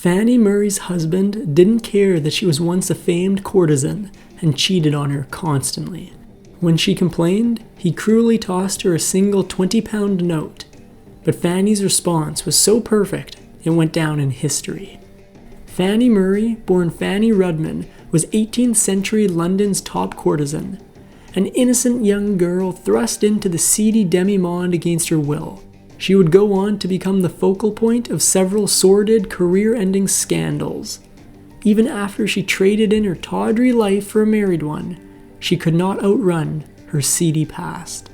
Fanny Murray's husband didn't care that she was once a famed courtesan and cheated on her constantly. When she complained, he cruelly tossed her a single 20-pound note. But Fanny's response was so perfect, it went down in history. Fanny Murray, born Fanny Rudman, was 18th century London's top courtesan, an innocent young girl thrust into the seedy demi-monde against her will. She would go on to become the focal point of several sordid, career-ending scandals. Even after she traded in her tawdry life for a married one, she could not outrun her seedy past.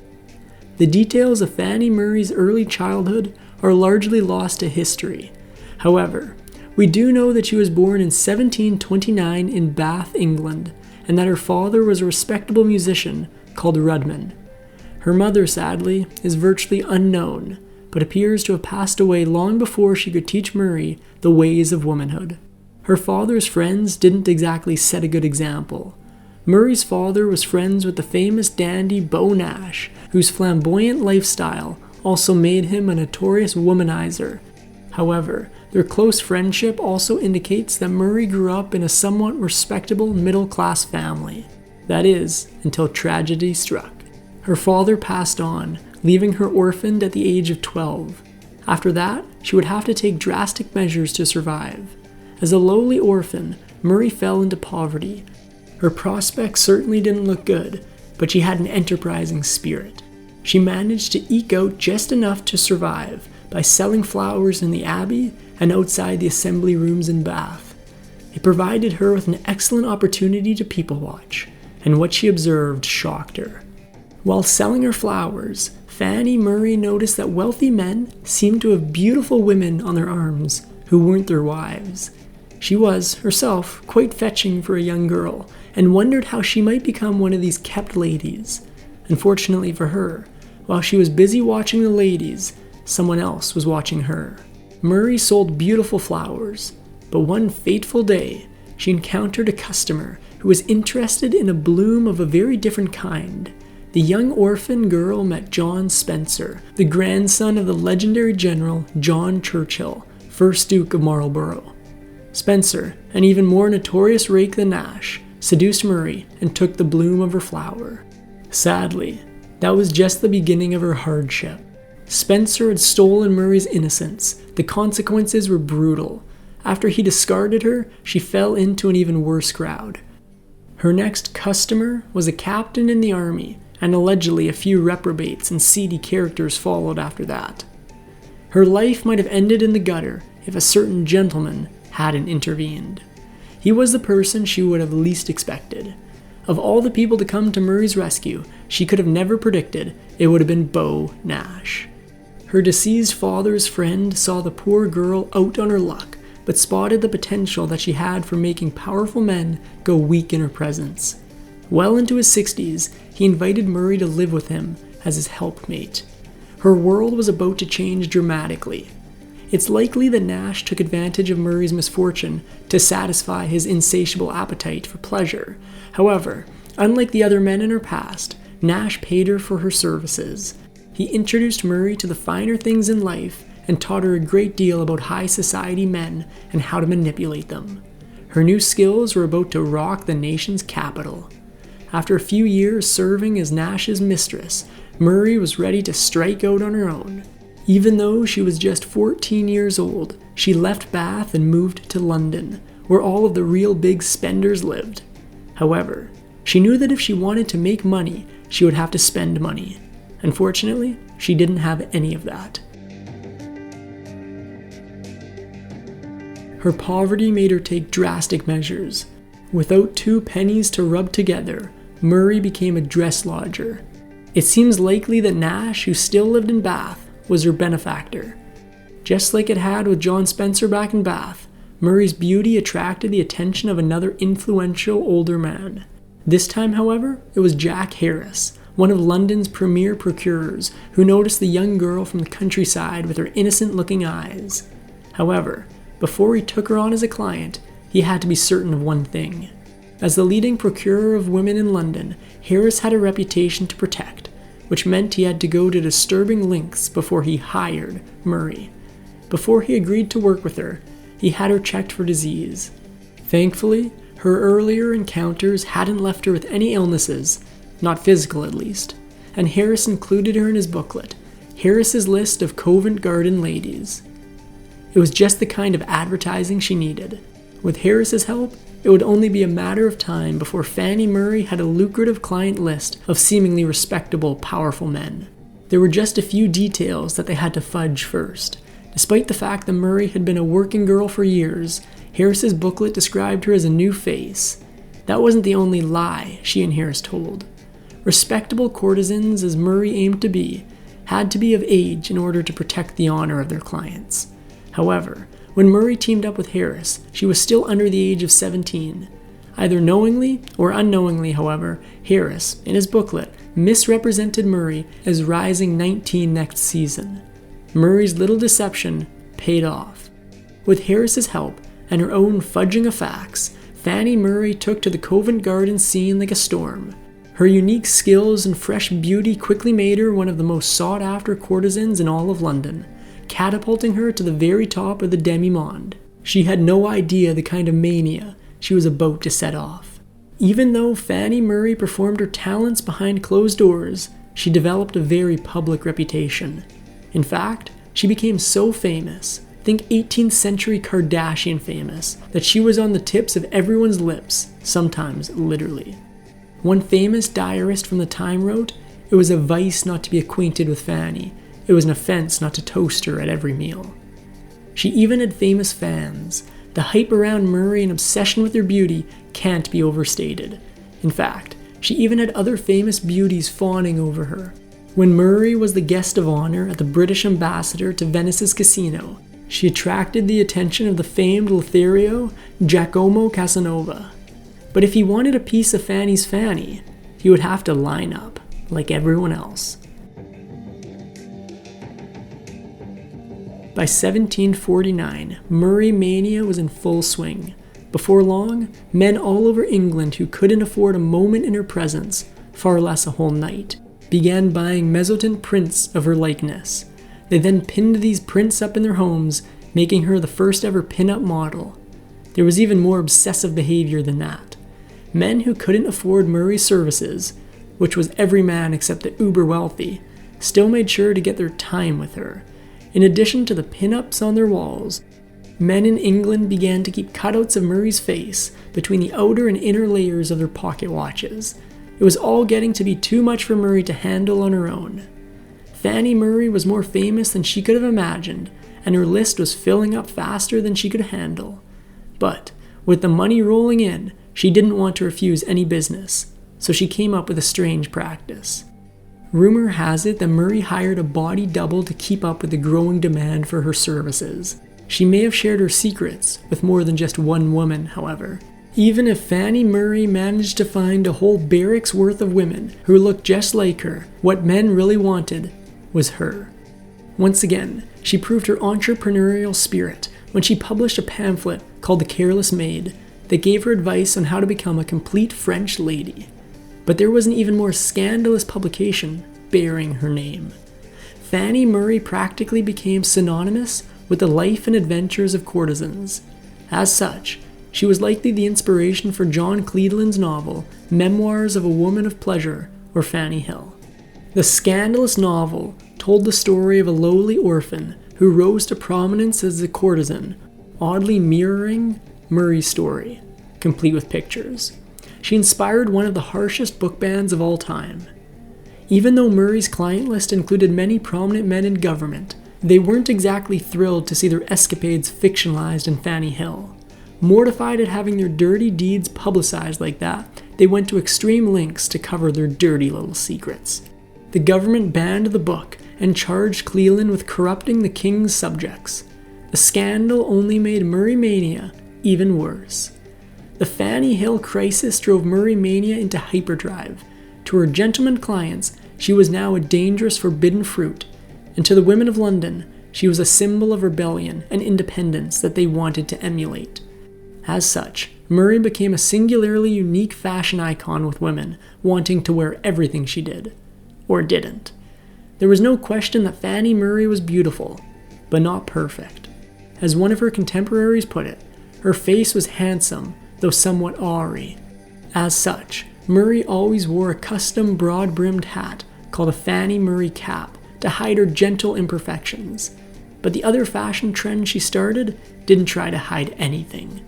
The details of Fanny Murray's early childhood are largely lost to history. However, we do know that she was born in 1729 in Bath, England, and that her father was a respectable musician called Rudman. Her mother, sadly, is virtually unknown, but appears to have passed away long before she could teach Murray the ways of womanhood. Her father's friends didn't exactly set a good example. Murray's father was friends with the famous dandy Beau Nash, whose flamboyant lifestyle also made him a notorious womanizer. However, their close friendship also indicates that Murray grew up in a somewhat respectable middle-class family. That is, until tragedy struck. Her father passed on, leaving her orphaned at the age of 12. After that, she would have to take drastic measures to survive. As a lowly orphan, Murray fell into poverty. Her prospects certainly didn't look good, but she had an enterprising spirit. She managed to eke out just enough to survive by selling flowers in the Abbey and outside the assembly rooms in Bath. It provided her with an excellent opportunity to people watch, and what she observed shocked her. While selling her flowers, Fanny Murray noticed that wealthy men seemed to have beautiful women on their arms who weren't their wives. She was, herself, quite fetching for a young girl, and wondered how she might become one of these kept ladies. Unfortunately for her, while she was busy watching the ladies, someone else was watching her. Murray sold beautiful flowers, but one fateful day, she encountered a customer who was interested in a bloom of a very different kind. The young orphan girl met John Spencer, the grandson of the legendary general John Churchill, 1st Duke of Marlborough. Spencer, an even more notorious rake than Nash, seduced Murray and took the bloom of her flower. Sadly, that was just the beginning of her hardship. Spencer had stolen Murray's innocence. The consequences were brutal. After he discarded her, she fell into an even worse crowd. Her next customer was a captain in the army, and allegedly a few reprobates and seedy characters followed after that. Her life might have ended in the gutter if a certain gentleman hadn't intervened. He was the person she would have least expected. Of all the people to come to Murray's rescue, she could have never predicted it would have been Beau Nash. Her deceased father's friend saw the poor girl out on her luck, but spotted the potential that she had for making powerful men go weak in her presence. Well into his 60s, he invited Murray to live with him as his helpmate. Her world was about to change dramatically. It's likely that Nash took advantage of Murray's misfortune to satisfy his insatiable appetite for pleasure. However, unlike the other men in her past, Nash paid her for her services. He introduced Murray to the finer things in life and taught her a great deal about high society men and how to manipulate them. Her new skills were about to rock the nation's capital. After a few years serving as Nash's mistress, Murray was ready to strike out on her own. Even though she was just 14 years old, she left Bath and moved to London, where all of the real big spenders lived. However, she knew that if she wanted to make money, she would have to spend money. Unfortunately, she didn't have any of that. Her poverty made her take drastic measures. Without 2 pennies to rub together, Murray became a dress lodger. It seems likely that Nash, who still lived in Bath, was her benefactor. Just like it had with John Spencer back in Bath, Murray's beauty attracted the attention of another influential older man. This time, however, it was Jack Harris, one of London's premier procurers, who noticed the young girl from the countryside with her innocent-looking eyes. However, before he took her on as a client, he had to be certain of one thing. As the leading procurer of women in London, Harris had a reputation to protect, which meant he had to go to disturbing lengths before he hired Murray. Before he agreed to work with her, he had her checked for disease. Thankfully, her earlier encounters hadn't left her with any illnesses, not physical at least, and Harris included her in his booklet, Harris's List of Covent Garden Ladies. It was just the kind of advertising she needed. With Harris's help, it would only be a matter of time before Fanny Murray had a lucrative client list of seemingly respectable, powerful men. There were just a few details that they had to fudge first. Despite the fact that Murray had been a working girl for years, Harris's booklet described her as a new face. That wasn't the only lie she and Harris told. Respectable courtesans, as Murray aimed to be, had to be of age in order to protect the honor of their clients. However, when Murray teamed up with Harris, she was still under the age of 17. Either knowingly or unknowingly, however, Harris, in his booklet, misrepresented Murray as rising 19 next season. Murray's little deception paid off. With Harris's help and her own fudging of facts, Fanny Murray took to the Covent Garden scene like a storm. Her unique skills and fresh beauty quickly made her one of the most sought-after courtesans in all of London, catapulting her to the very top of the demi-monde. She had no idea the kind of mania she was about to set off. Even though Fanny Murray performed her talents behind closed doors, she developed a very public reputation. In fact, she became so famous, think 18th century Kardashian famous, that she was on the tips of everyone's lips, sometimes literally. One famous diarist from the time wrote, "It was a vice not to be acquainted with Fanny. It was an offense not to toast her at every meal." She even had famous fans. The hype around Murray and obsession with her beauty can't be overstated. In fact, she even had other famous beauties fawning over her. When Murray was the guest of honor at the British ambassador to Venice's casino, she attracted the attention of the famed Lothario Giacomo Casanova. But if he wanted a piece of Fanny's Fanny, he would have to line up, like everyone else. By 1749, Murray mania was in full swing. Before long, men all over England who couldn't afford a moment in her presence, far less a whole night, began buying mezzotint prints of her likeness. They then pinned these prints up in their homes, making her the first ever pin-up model. There was even more obsessive behavior than that. Men who couldn't afford Murray's services, which was every man except the uber-wealthy, still made sure to get their time with her. In addition to the pin-ups on their walls, men in England began to keep cutouts of Murray's face between the outer and inner layers of their pocket watches. It was all getting to be too much for Murray to handle on her own. Fanny Murray was more famous than she could have imagined, and her list was filling up faster than she could handle. But with the money rolling in, she didn't want to refuse any business, so she came up with a strange practice. Rumor has it that Murray hired a body double to keep up with the growing demand for her services. She may have shared her secrets with more than just one woman, however. Even if Fanny Murray managed to find a whole barracks worth of women who looked just like her, what men really wanted was her. Once again, she proved her entrepreneurial spirit when she published a pamphlet called The Careless Maid that gave her advice on how to become a complete French lady. But there was an even more scandalous publication bearing her name. Fanny Murray practically became synonymous with the life and adventures of courtesans. As such, she was likely the inspiration for John Cleveland's novel, Memoirs of a Woman of Pleasure, or Fanny Hill. The scandalous novel told the story of a lowly orphan who rose to prominence as a courtesan, oddly mirroring Murray's story, complete with pictures. She inspired one of the harshest book bans of all time. Even though Murray's client list included many prominent men in government, they weren't exactly thrilled to see their escapades fictionalized in Fanny Hill. Mortified at having their dirty deeds publicized like that, they went to extreme lengths to cover their dirty little secrets. The government banned the book and charged Cleland with corrupting the king's subjects. The scandal only made Murray mania even worse. The Fanny Hill crisis drove Murray mania into hyperdrive. To her gentleman clients, she was now a dangerous forbidden fruit, and to the women of London, she was a symbol of rebellion and independence that they wanted to emulate. As such, Murray became a singularly unique fashion icon with women wanting to wear everything she did. Or didn't. There was no question that Fanny Murray was beautiful, but not perfect. As one of her contemporaries put it, her face was handsome, though somewhat awry. As such, Murray always wore a custom broad-brimmed hat called a Fanny Murray cap to hide her gentle imperfections. But the other fashion trend she started didn't try to hide anything.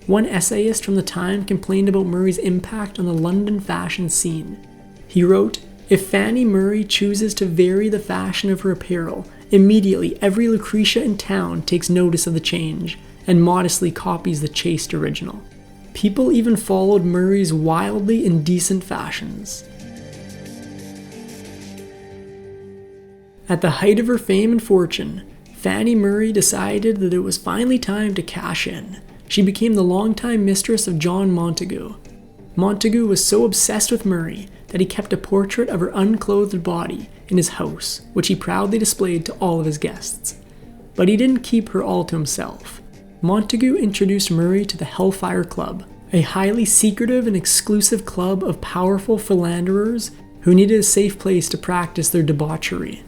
One essayist from the time complained about Murray's impact on the London fashion scene. He wrote, "If Fanny Murray chooses to vary the fashion of her apparel, immediately every Lucretia in town takes notice of the change and modestly copies the chaste original." People even followed Murray's wildly indecent fashions. At the height of her fame and fortune, Fanny Murray decided that it was finally time to cash in. She became the longtime mistress of John Montagu. Montagu was so obsessed with Murray that he kept a portrait of her unclothed body in his house, which he proudly displayed to all of his guests. But he didn't keep her all to himself. Montagu introduced Murray to the Hellfire Club, a highly secretive and exclusive club of powerful philanderers who needed a safe place to practice their debauchery.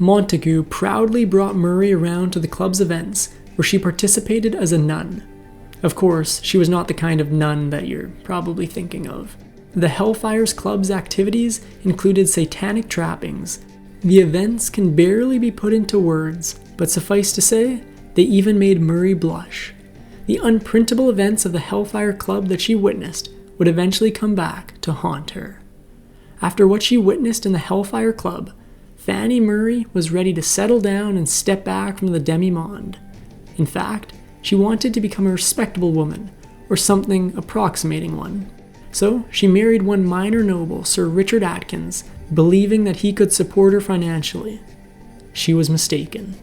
Montagu proudly brought Murray around to the club's events, where she participated as a nun. Of course, she was not the kind of nun that you're probably thinking of. The Hellfire's Club's activities included satanic trappings. The events can barely be put into words, but suffice to say, they even made Murray blush. The unprintable events of the Hellfire Club that she witnessed would eventually come back to haunt her. After what she witnessed in the Hellfire Club, Fanny Murray was ready to settle down and step back from the demi-monde. In fact, she wanted to become a respectable woman, or something approximating one. So she married one minor noble, Sir Richard Atkins, believing that he could support her financially. She was mistaken.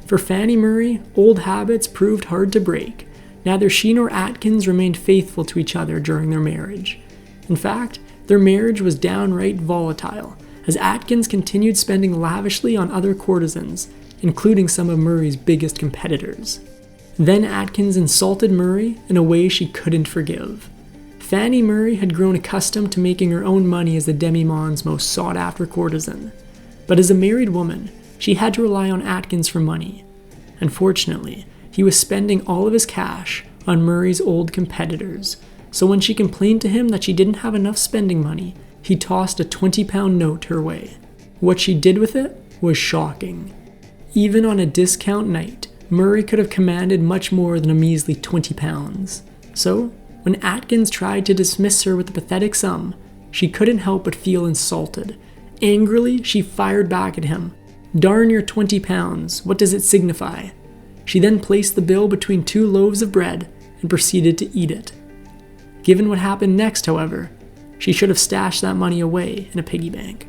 For Fanny Murray, old habits proved hard to break. Neither she nor Atkins remained faithful to each other during their marriage. In fact, their marriage was downright volatile, as Atkins continued spending lavishly on other courtesans, including some of Murray's biggest competitors. Then Atkins insulted Murray in a way she couldn't forgive. Fanny Murray had grown accustomed to making her own money as the demi-monde's most sought-after courtesan. But as a married woman, she had to rely on Atkins for money. Unfortunately, he was spending all of his cash on Murray's old competitors, so when she complained to him that she didn't have enough spending money, he tossed a 20-pound note her way. What she did with it was shocking. Even on a discount night, Murray could have commanded much more than a measly 20 pounds. So, when Atkins tried to dismiss her with the pathetic sum, she couldn't help but feel insulted. Angrily, she fired back at him. "Darn your 20 pounds, what does it signify?" She then placed the bill between 2 loaves of bread and proceeded to eat it. Given what happened next, however, she should have stashed that money away in a piggy bank.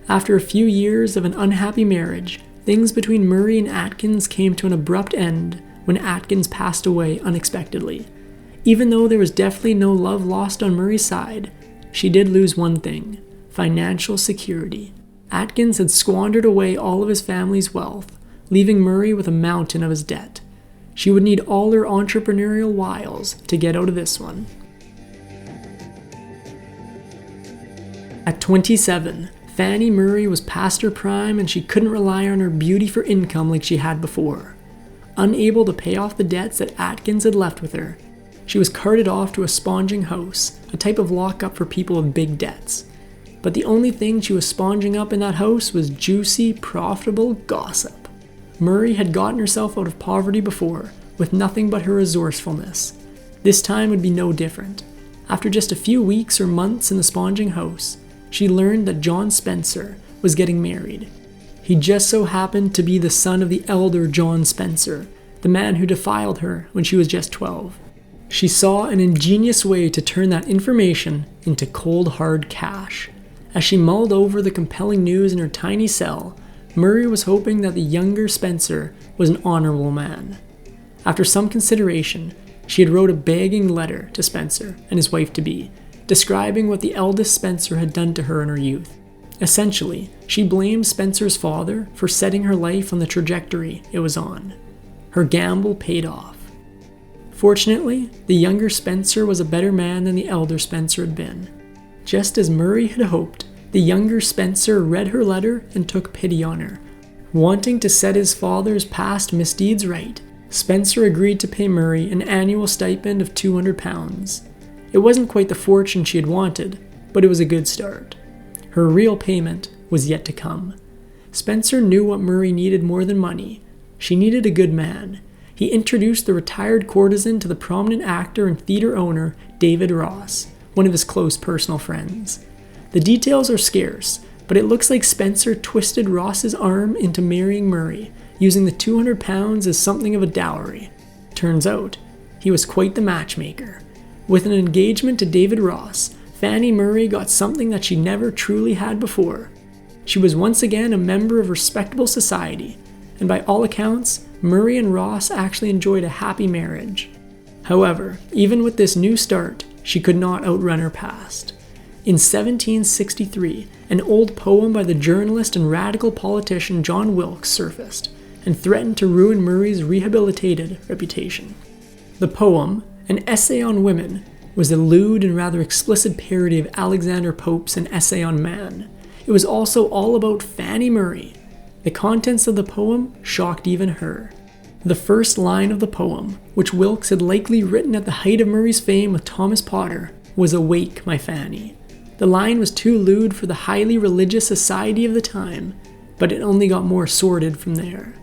After a few years of an unhappy marriage, things between Murray and Atkins came to an abrupt end when Atkins passed away unexpectedly. Even though there was definitely no love lost on Murray's side, she did lose one thing: financial security. Atkins had squandered away all of his family's wealth, leaving Murray with a mountain of his debt. She would need all her entrepreneurial wiles to get out of this one. At 27, Fanny Murray was past her prime and she couldn't rely on her beauty for income like she had before. Unable to pay off the debts that Atkins had left with her, she was carted off to a sponging house, a type of lockup for people with big debts. But the only thing she was sponging up in that house was juicy, profitable gossip. Murray had gotten herself out of poverty before, with nothing but her resourcefulness. This time would be no different. After just a few weeks or months in the sponging house, she learned that John Spencer was getting married. He just so happened to be the son of the elder John Spencer, the man who defiled her when she was just 12. She saw an ingenious way to turn that information into cold hard cash. As she mulled over the compelling news in her tiny cell, Murray was hoping that the younger Spencer was an honorable man. After some consideration, she had wrote a begging letter to Spencer and his wife-to-be, describing what the eldest Spencer had done to her in her youth. Essentially, she blamed Spencer's father for setting her life on the trajectory it was on. Her gamble paid off. Fortunately, the younger Spencer was a better man than the elder Spencer had been. Just as Murray had hoped, the younger Spencer read her letter and took pity on her. Wanting to set his father's past misdeeds right, Spencer agreed to pay Murray an annual stipend of £200. It wasn't quite the fortune she had wanted, but it was a good start. Her real payment was yet to come. Spencer knew what Murray needed more than money. She needed a good man. He introduced the retired courtesan to the prominent actor and theater owner David Ross, one of his close personal friends. The details are scarce, but it looks like Spencer twisted Ross's arm into marrying Murray, using the £200 as something of a dowry. Turns out, he was quite the matchmaker. With an engagement to David Ross, Fanny Murray got something that she never truly had before. She was once again a member of respectable society, and by all accounts, Murray and Ross actually enjoyed a happy marriage. However, even with this new start, she could not outrun her past. In 1763, an old poem by the journalist and radical politician John Wilkes surfaced and threatened to ruin Murray's rehabilitated reputation. The poem, an essay on women, was a lewd and rather explicit parody of Alexander Pope's An Essay on Man. It was also all about Fanny Murray. The contents of the poem shocked even her. The first line of the poem, which Wilkes had likely written at the height of Murray's fame with Thomas Potter, was "Awake, my Fanny." The line was too lewd for the highly religious society of the time, but it only got more sordid from there.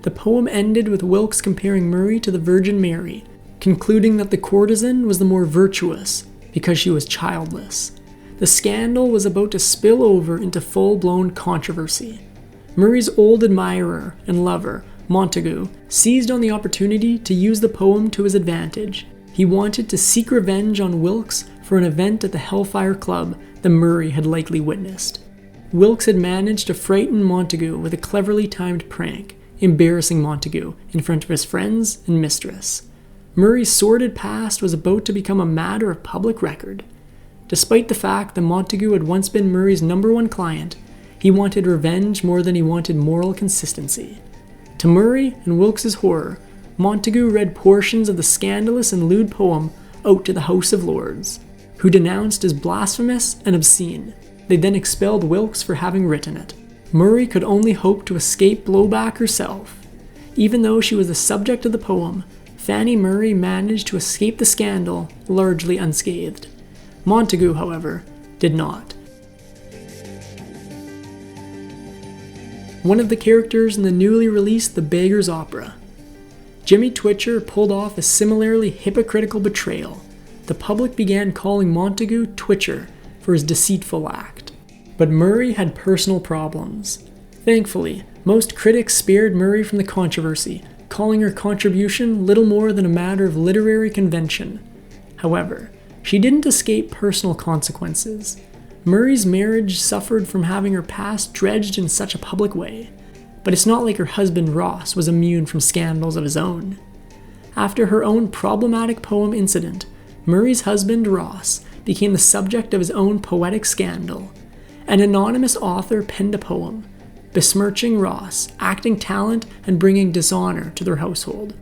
The poem ended with Wilkes comparing Murray to the Virgin Mary, concluding that the courtesan was the more virtuous because she was childless. The scandal was about to spill over into full-blown controversy. Murray's old admirer and lover, Montagu, seized on the opportunity to use the poem to his advantage. He wanted to seek revenge on Wilkes for an event at the Hellfire Club that Murray had likely witnessed. Wilkes had managed to frighten Montagu with a cleverly timed prank, embarrassing Montagu in front of his friends and mistress. Murray's sordid past was about to become a matter of public record. Despite the fact that Montagu had once been Murray's #1 client, he wanted revenge more than he wanted moral consistency. To Murray and Wilkes's horror, Montagu read portions of the scandalous and lewd poem out to the House of Lords, who denounced as blasphemous and obscene. They then expelled Wilkes for having written it. Murray could only hope to escape blowback herself. Even though she was the subject of the poem, Fanny Murray managed to escape the scandal largely unscathed. Montagu, however, did not. One of the characters in the newly released The Beggar's Opera. Jimmy Twitcher pulled off a similarly hypocritical betrayal. The public began calling Montagu Twitcher for his deceitful act. But Murray had personal problems. Thankfully, most critics spared Murray from the controversy, calling her contribution little more than a matter of literary convention. However, she didn't escape personal consequences. Murray's marriage suffered from having her past dredged in such a public way, but it's not like her husband Ross was immune from scandals of his own. After her own problematic poem incident, Murray's husband Ross became the subject of his own poetic scandal. An anonymous author penned a poem, besmirching Ross' acting talent and bringing dishonor to their household.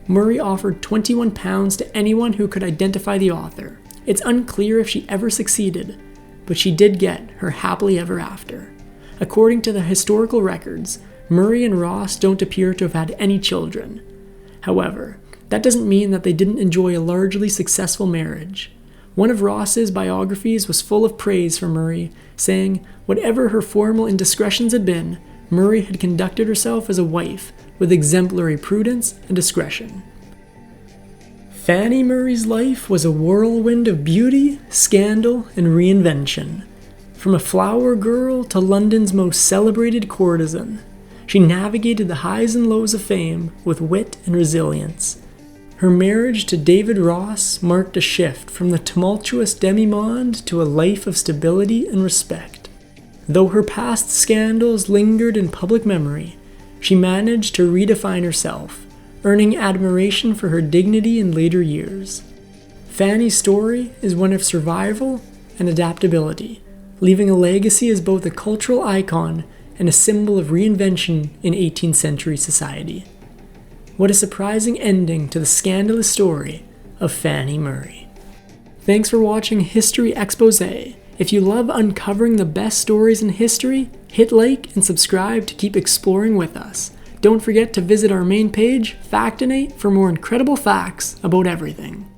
Murray offered £21 to anyone who could identify the author. It's unclear if she ever succeeded, but she did get her happily ever after. According to the historical records, Murray and Ross don't appear to have had any children. However, that doesn't mean that they didn't enjoy a largely successful marriage. One of Ross's biographies was full of praise for Murray, saying whatever her formal indiscretions had been, Murray had conducted herself as a wife with exemplary prudence and discretion. Fanny Murray's life was a whirlwind of beauty, scandal, and reinvention. From a flower girl to London's most celebrated courtesan, she navigated the highs and lows of fame with wit and resilience. Her marriage to David Ross marked a shift from the tumultuous demimonde to a life of stability and respect. Though her past scandals lingered in public memory, she managed to redefine herself, earning admiration for her dignity in later years. Fanny's story is one of survival and adaptability, leaving a legacy as both a cultural icon and a symbol of reinvention in 18th century society. What a surprising ending to the scandalous story of Fanny Murray. Thanks for watching History Exposé. If you love uncovering the best stories in history, hit like and subscribe to keep exploring with us. Don't forget to visit our main page, Factinate, for more incredible facts about everything.